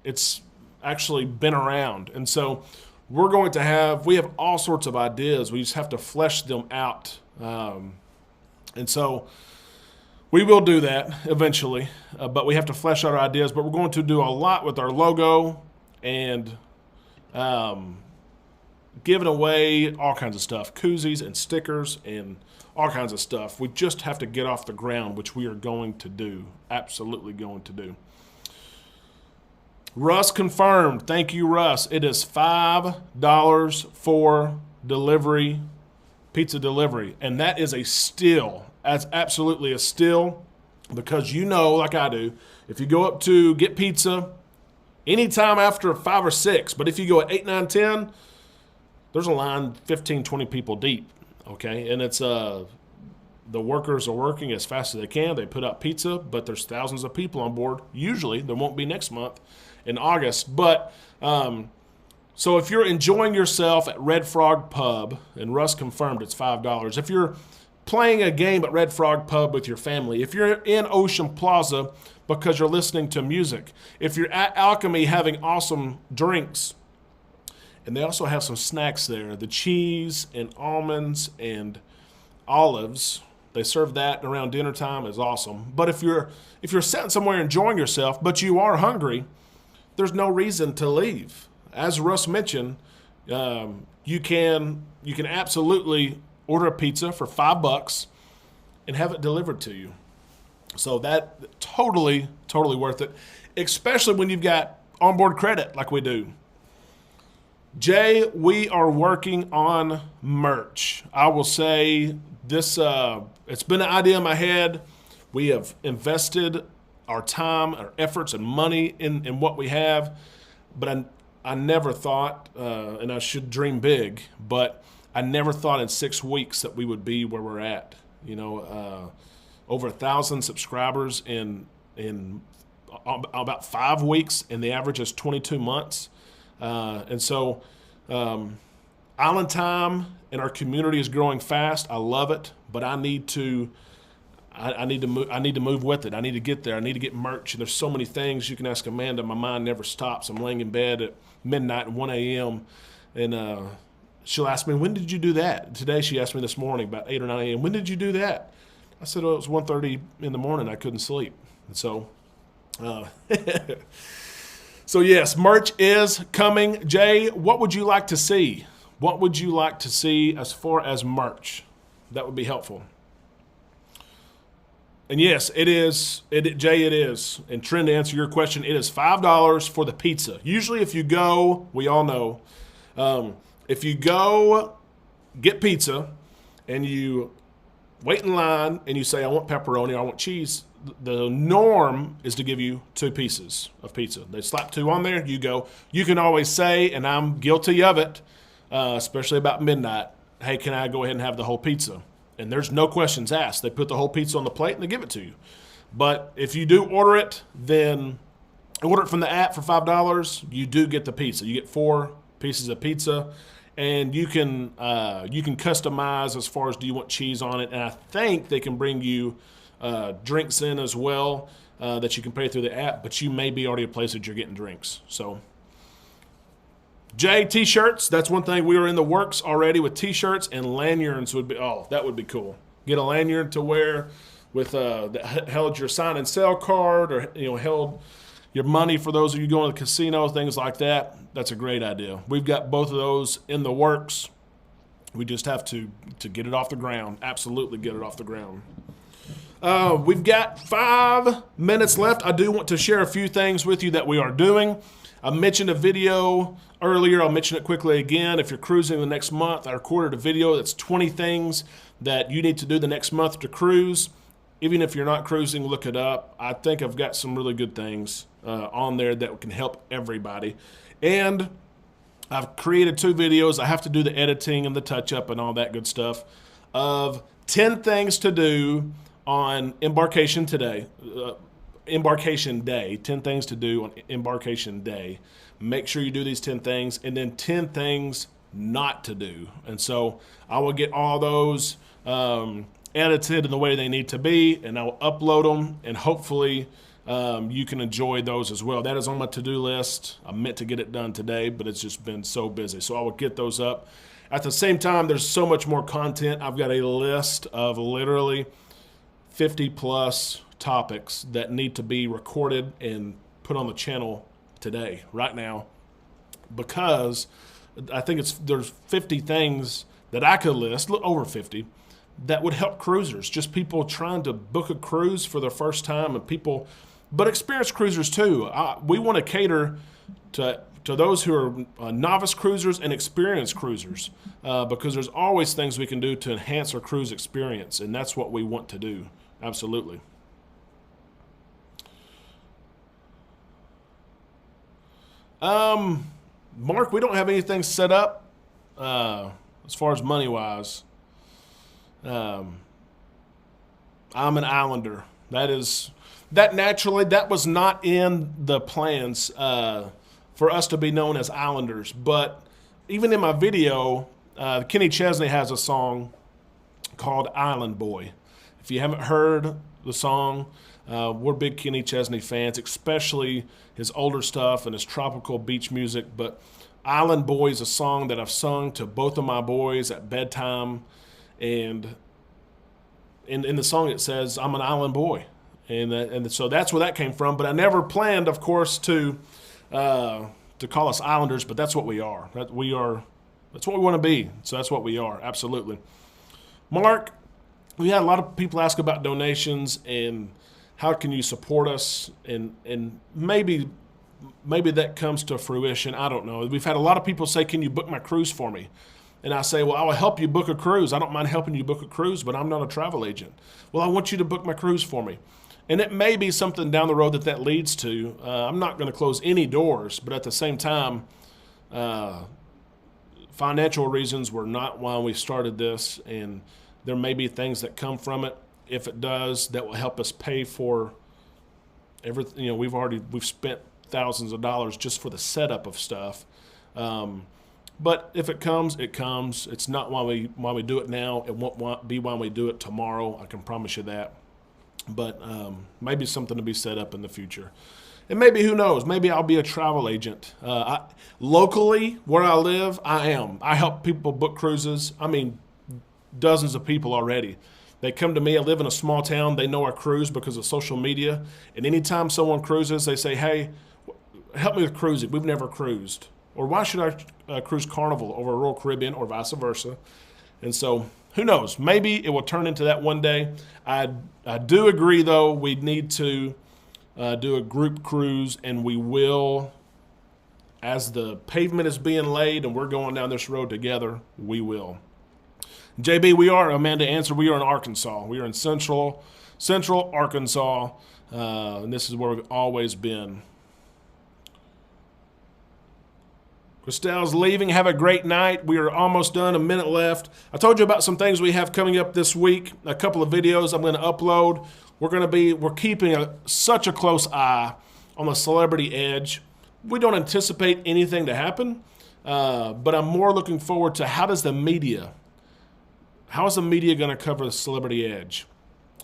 it's actually been around. And so we have all sorts of ideas. We just have to flesh them out. And so we will do that eventually, but we have to flesh out our ideas. But we're going to do a lot with our logo and giving away all kinds of stuff, koozies and stickers and all kinds of stuff. We just have to get off the ground, which we are going to do, absolutely going to do. Russ confirmed. Thank you, Russ. It is $5 for delivery, pizza delivery. And that is a steal. That's absolutely a steal because like I do, if you go up to get pizza anytime after 5 or 6, but if you go at 8, 9, 10, there's a line 15, 20 people deep, okay? And it's the workers are working as fast as they can. They put out pizza, but there's thousands of people on board. Usually, there won't be next month in August. But so if you're enjoying yourself at Red Frog Pub, and Russ confirmed it's $5. If you're playing a game at Red Frog Pub with your family, if you're in Ocean Plaza because you're listening to music, if you're at Alchemy having awesome drinks, and they also have some snacks there, the cheese and almonds and olives. They serve that around dinner time. Is awesome. But if you're sitting somewhere enjoying yourself, but you are hungry, there's no reason to leave. As Russ mentioned, you can absolutely order a pizza for $5 and have it delivered to you. So that totally worth it, especially when you've got onboard credit like we do. Jay, we are working on merch. I will say this, it's been an idea in my head. We have invested our time, our efforts, and money in what we have. But I never thought, and I should dream big, but I never thought in 6 weeks that we would be where we're at. Over 1,000 subscribers in about 5 weeks, and the average is 22 months. And so Island Time and our community is growing fast. I love it, but I need to move with it. I need to get there. I need to get merch. And there's so many things. You can ask Amanda. My mind never stops. I'm laying in bed at midnight and 1 a.m. and she'll ask me, when did you do that? Today she asked me this morning about 8 or 9 a.m. When did you do that? I said, it was 1:30 in the morning. I couldn't sleep. And so so yes, merch is coming. Jay, what would you like to see? What would you like to see as far as merch? That would be helpful. And yes, it is. Jay, it is. And Trent, to answer your question, it is $5 for the pizza. Usually if you go, we all know, if you go get pizza and you wait in line and you say, I want pepperoni, I want cheese, the norm is to give you 2 pieces of pizza. They slap 2 on there. You go. You can always say, and I'm guilty of it, especially about midnight, hey, can I go ahead and have the whole pizza? And there's no questions asked. They put the whole pizza on the plate and they give it to you. But if you do order it, then order it from the app for $5. You do get the pizza. You get 4 pieces of pizza, and you can customize as far as do you want cheese on it. And I think they can bring you drinks in as well that you can pay through the app, but you may be already a place that you're getting drinks. So, Jay, T-shirts, that's one thing. We are in the works already with T-shirts, and lanyards would be, that would be cool. Get a lanyard to wear with that held your sign and sell card, or held your money for those of you going to the casino, things like that. That's a great idea. We've got both of those in the works. We just have to get it off the ground. Absolutely get it off the ground. We've got 5 minutes left. I do want to share a few things with you that we are doing. I mentioned a video earlier. I'll mention it quickly again. If you're cruising the next month, I recorded a video that's 20 things that you need to do the next month to cruise. Even if you're not cruising, look it up. I think I've got some really good things on there that can help everybody. And I've created 2 videos. I have to do the editing and the touch-up and all that good stuff of 10 things to do on embarkation day. 10 things to do on embarkation day. Make sure you do these 10 things, and then 10 things not to do. And so I will get all those edited in the way they need to be, and I will upload them, and hopefully you can enjoy those as well. That is on my to-do list. I meant to get it done today, but it's just been so busy. So I will get those up. At the same time, there's so much more content. I've got a list of literally 50 plus topics that need to be recorded and put on the channel today, right now, because I think there's 50 things that I could list, over 50, that would help cruisers, just people trying to book a cruise for their first time, and people, but experienced cruisers too. We want to cater to those who are novice cruisers and experienced cruisers, because there's always things we can do to enhance our cruise experience, and that's what we want to do. Absolutely. Mark, we don't have anything set up as far as money-wise. I'm an Islander. That was not in the plans for us to be known as Islanders. But even in my video, Kenny Chesney has a song called Island Boy. If you haven't heard the song, we're big Kenny Chesney fans, especially his older stuff and his tropical beach music. But Island Boy is a song that I've sung to both of my boys at bedtime. And in the song it says, I'm an island boy. And so that's where that came from. But I never planned, of course, to call us Islanders, but that's what we are. That's what we want to be. So that's what we are, absolutely. Mark, we had a lot of people ask about donations and how can you support us, and maybe that comes to fruition. I don't know. We've had a lot of people say, can you book my cruise for me? And I say, well, I will help you book a cruise. I don't mind helping you book a cruise, but I'm not a travel agent. Well, I want you to book my cruise for me. And it may be something down the road that leads to. I'm not going to close any doors, but at the same time, financial reasons were not why we started this, and there may be things that come from it. If it does, that will help us pay for everything. We've spent thousands of dollars just for the setup of stuff. But if it comes, it comes. It's not why we do it now. It won't be why we do it tomorrow. I can promise you that. But maybe something to be set up in the future. And maybe, who knows, maybe I'll be a travel agent. Locally, where I live, I am. I help people book cruises. I mean, dozens of people already. They come to me. I live in a small town. They know I cruise because of social media. And anytime someone cruises, they say, hey, help me with cruising. We've never cruised. Or why should I cruise Carnival over Royal Caribbean, or vice versa? And so, who knows? Maybe it will turn into that one day. I do agree, though, we need to do a group cruise, and we will, as the pavement is being laid and we're going down this road together, we will. JB, Amanda answered, we are in Arkansas. We are in Central Arkansas, and this is where we've always been. Christelle's leaving. Have a great night. We are almost done. A minute left. I told you about some things we have coming up this week. A couple of videos I'm going to upload. We're keeping such a close eye on the Celebrity Edge. We don't anticipate anything to happen, but I'm more looking forward to how is the media going to cover the Celebrity Edge?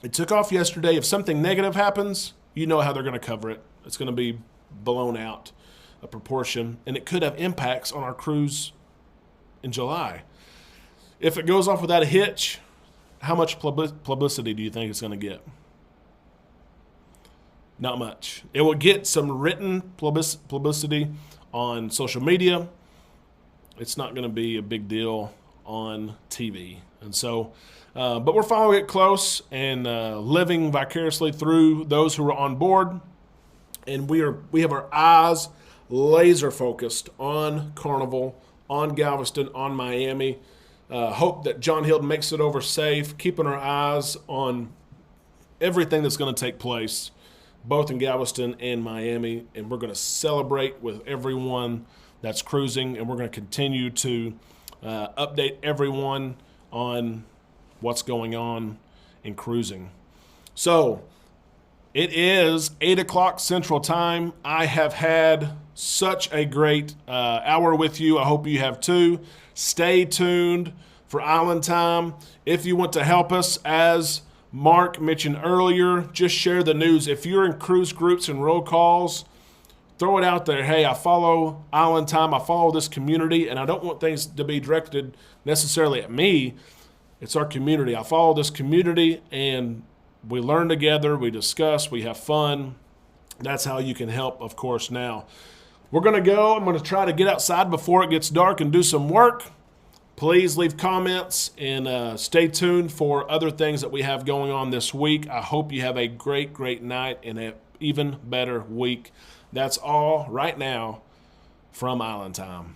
It took off yesterday. If something negative happens, you know how they're going to cover it. It's going to be blown out a proportion, and it could have impacts on our cruise in July. If it goes off without a hitch, how much publicity do you think it's going to get? Not much. It will get some written publicity on social media. It's not going to be a big deal on TV. And so, but we're following it close and living vicariously through those who are on board. And we have our eyes laser focused on Carnival, on Galveston, on Miami. Hope that John Hilton makes it over safe, keeping our eyes on everything that's going to take place, both in Galveston and Miami. And we're going to celebrate with everyone that's cruising, and we're going to continue to update everyone on what's going on in cruising. So it is 8 o'clock Central Time. I have had such a great hour with you. I hope you have too. Stay tuned for Island Time. If you want to help us, as Mark mentioned earlier, just share the news. If you're in cruise groups and roll calls, throw it out there. Hey, I follow Island Time. I follow this community, and I don't want things to be directed necessarily at me. It's our community. I follow this community, and we learn together, we discuss, we have fun. That's how you can help, of course, now. We're going to go. I'm going to try to get outside before it gets dark and do some work. Please leave comments and stay tuned for other things that we have going on this week. I hope you have a great, great night and an even better week. That's all right now from Island Time.